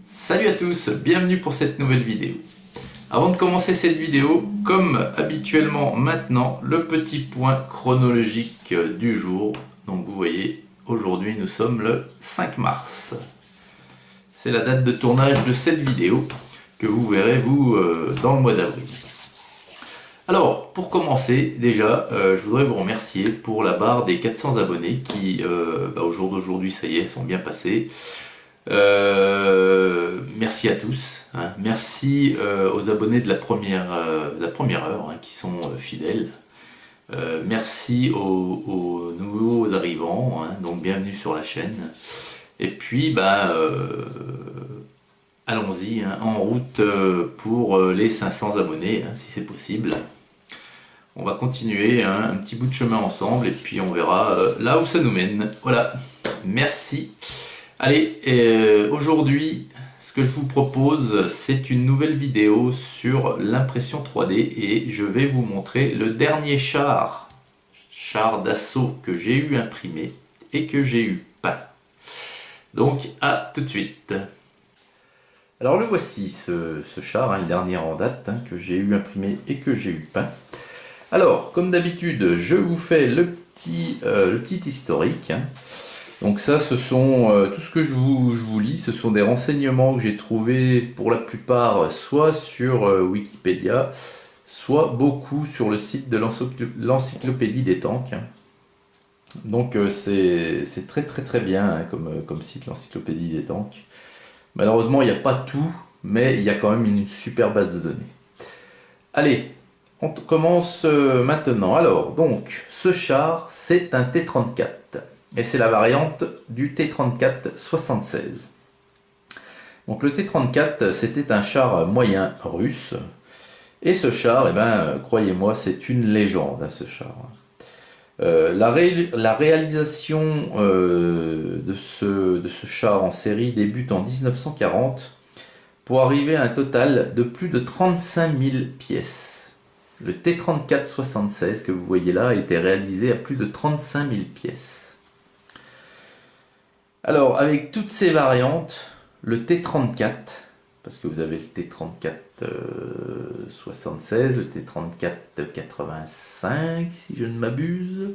Salut à tous, bienvenue pour cette nouvelle vidéo. Avant de commencer cette vidéo, comme habituellement maintenant, le petit point chronologique du jour. Donc vous voyez, aujourd'hui nous sommes le 5 mars. C'est la date de tournage de cette vidéo que vous verrez vous dans le mois d'avril. Alors, pour commencer, déjà, je voudrais vous remercier pour la barre des 400 abonnés qui, au jour d'aujourd'hui, ça y est, sont bien passés. Merci à tous, hein. Merci aux abonnés de la première heure, hein, qui sont fidèles. Merci aux nouveaux arrivants, hein, donc bienvenue sur la chaîne. Et puis, allons-y, hein, en route pour les 500 abonnés, hein, si c'est possible. On va continuer, hein, un petit bout de chemin ensemble et puis on verra là où ça nous mène. Voilà, merci. Allez, aujourd'hui, ce que je vous propose, c'est une nouvelle vidéo sur l'impression 3D et je vais vous montrer le dernier char d'assaut que j'ai eu imprimé et que j'ai eu peint. Donc, à tout de suite. Alors le voici, ce char, hein, le dernier en date, hein, que j'ai eu imprimé et que j'ai eu peint. Alors, comme d'habitude, je vous fais le petit historique, hein. Donc ça, ce sont tout ce que je vous lis, ce sont des renseignements que j'ai trouvés pour la plupart soit sur Wikipédia, soit beaucoup sur le site de l'encyclopédie des tanks. Donc c'est très bien, hein, comme site, l'encyclopédie des tanks. Malheureusement, il n'y a pas tout, mais il y a quand même une super base de données. Allez, on commence maintenant. Alors, donc, ce char, c'est un T-34. Et c'est la variante du T-34-76. Donc le T-34, c'était un char moyen russe. Et ce char, croyez-moi, c'est une légende, hein, ce char. La réalisation de ce char en série débute en 1940 pour arriver à un total de plus de 35 000 pièces. Le T-34-76 que vous voyez là a été réalisé à plus de 35 000 pièces. Alors, avec toutes ces variantes, le T-34, parce que vous avez le T-34-76, le T-34-85, si je ne m'abuse,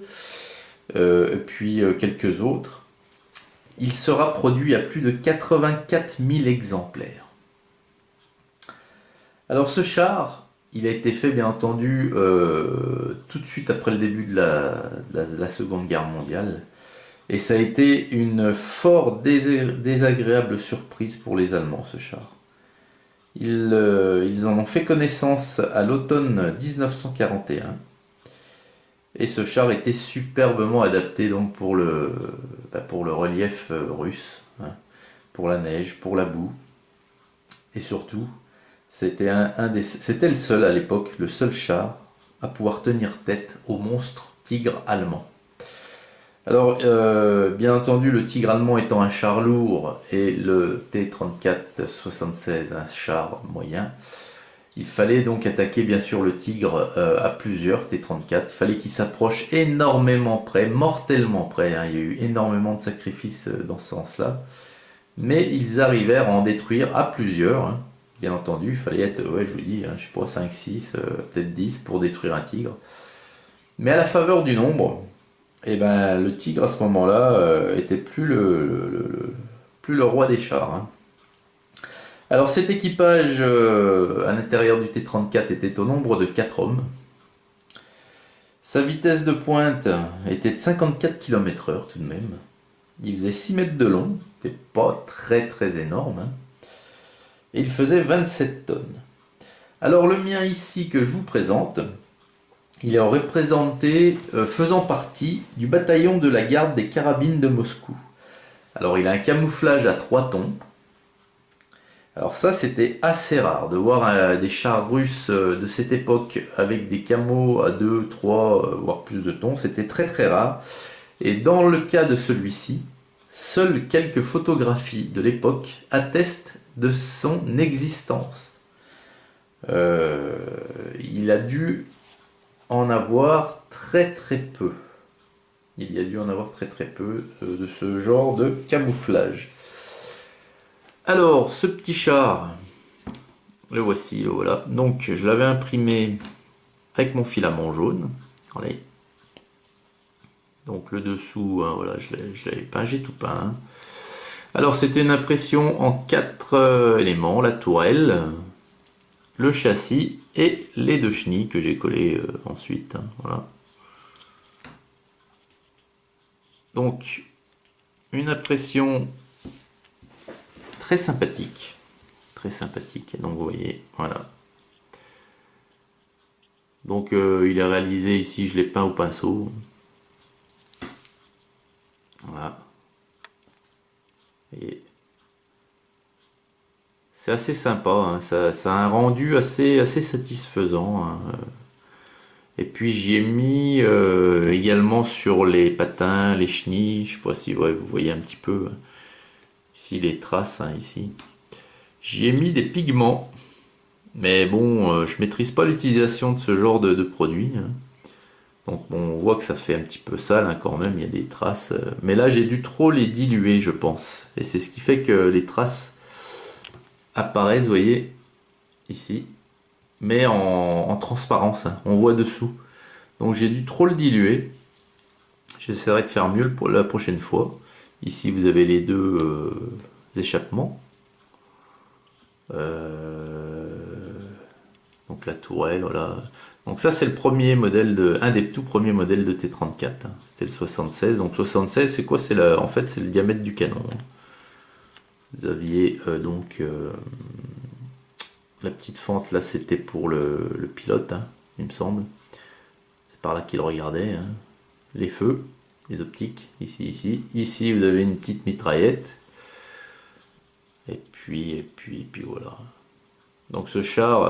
et puis quelques autres, il sera produit à plus de 84 000 exemplaires. Alors, ce char, il a été fait, bien entendu, tout de suite après le début de la Seconde Guerre mondiale. Et ça a été une fort désagréable surprise pour les Allemands, ce char. Ils en ont fait connaissance à l'automne 1941. Et ce char était superbement adapté donc pour le relief russe, hein, pour la neige, pour la boue. Et surtout, c'était le seul à l'époque, le seul char à pouvoir tenir tête au monstre tigre allemand. Alors, bien entendu, le tigre allemand étant un char lourd et le T-34-76 un char moyen, il fallait donc attaquer bien sûr le tigre à plusieurs T-34. Il fallait qu'il s'approche énormément près, mortellement près, hein. Il y a eu énormément de sacrifices dans ce sens-là. Mais ils arrivèrent à en détruire à plusieurs, hein. Bien entendu, il fallait être, ouais, je vous dis, hein, je sais pas, 5, 6, peut-être 10 pour détruire un tigre. Mais à la faveur du nombre, le tigre à ce moment-là était plus le roi des chars, hein. Alors cet équipage à l'intérieur du T-34 était au nombre de 4 hommes. Sa vitesse de pointe était de 54 km/h tout de même. Il faisait 6 mètres de long, c'était pas très énorme, hein. Et il faisait 27 tonnes. Alors le mien ici que je vous présente, il est représenté faisant partie du bataillon de la garde des carabines de Moscou. Alors il a un camouflage à 3 tons. Alors ça, c'était assez rare de voir des chars russes de cette époque avec des camos à 2, 3, voire plus de tons. C'était très rare. Et dans le cas de celui-ci, seules quelques photographies de l'époque attestent de son existence. Il a dû en avoir très peu. Il y a dû en avoir très peu de ce genre de camouflage. Alors, ce petit char, le voici, le voilà. Donc, je l'avais imprimé avec mon filament jaune. Allez. Donc, le dessous, hein, voilà, je l'avais peint, j'ai tout peint, hein. Alors, c'était une impression en 4 éléments, la tourelle, le châssis et les 2 chenilles que j'ai collées ensuite, hein, voilà. Donc, une impression très sympathique. Très sympathique. Donc, vous voyez, voilà. Donc, il est réalisé ici, je l'ai peint au pinceau. Voilà. Et c'est assez sympa, hein. Ça a un rendu assez satisfaisant, hein. Et puis j'y ai mis également sur les patins, les chenilles, je sais pas si ouais, vous voyez un petit peu ici les traces, hein, ici. J'y ai mis des pigments, mais bon, je maîtrise pas l'utilisation de ce genre de produit, hein. Donc bon, on voit que ça fait un petit peu sale, hein, quand même, il y a des traces. Mais là j'ai dû trop les diluer, je pense. Et c'est ce qui fait que les traces apparaissent, vous voyez, ici, mais en transparence, hein. On voit dessous. Donc j'ai dû trop le diluer. J'essaierai de faire mieux pour la prochaine fois. Ici, vous avez les 2 échappements. Donc la tourelle, voilà. Donc ça, c'est le premier modèle un des tout premiers modèles de T34, hein. C'était le 76. Donc 76, c'est quoi? En fait, c'est le diamètre du canon, hein. Vous aviez la petite fente là, c'était pour le pilote, hein, il me semble. C'est par là qu'il regardait, hein. Les feux, les optiques, ici, ici. Ici, vous avez une petite mitraillette. Et puis voilà. Donc ce char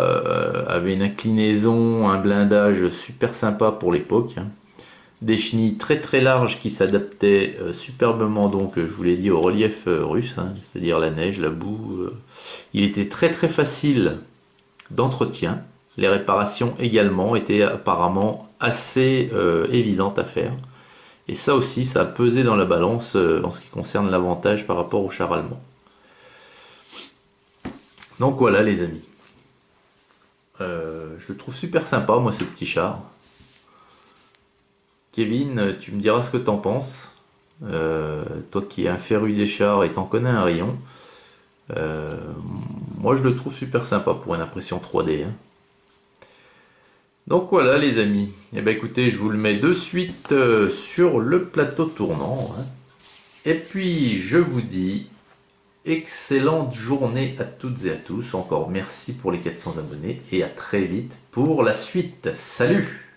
avait une inclinaison, un blindage super sympa pour l'époque, hein. Des chenilles très très larges qui s'adaptaient superbement, donc je vous l'ai dit, au relief russe, hein, c'est-à-dire la neige, la boue. Il était très très facile d'entretien. Les réparations également étaient apparemment assez évidentes à faire. Et ça aussi, ça a pesé dans la balance en ce qui concerne l'avantage par rapport au char allemand. Donc voilà les amis. Je le trouve super sympa, moi, ce petit char. Kevin, tu me diras ce que t'en penses. Toi qui es un féru des chars et t'en connais un rayon. Euh, Moi, je le trouve super sympa pour une impression 3D, hein. Donc voilà les amis. Et ben écoutez, je vous le mets de suite sur le plateau tournant, hein. Et puis, je vous dis excellente journée à toutes et à tous. Encore merci pour les 400 abonnés et à très vite pour la suite. Salut!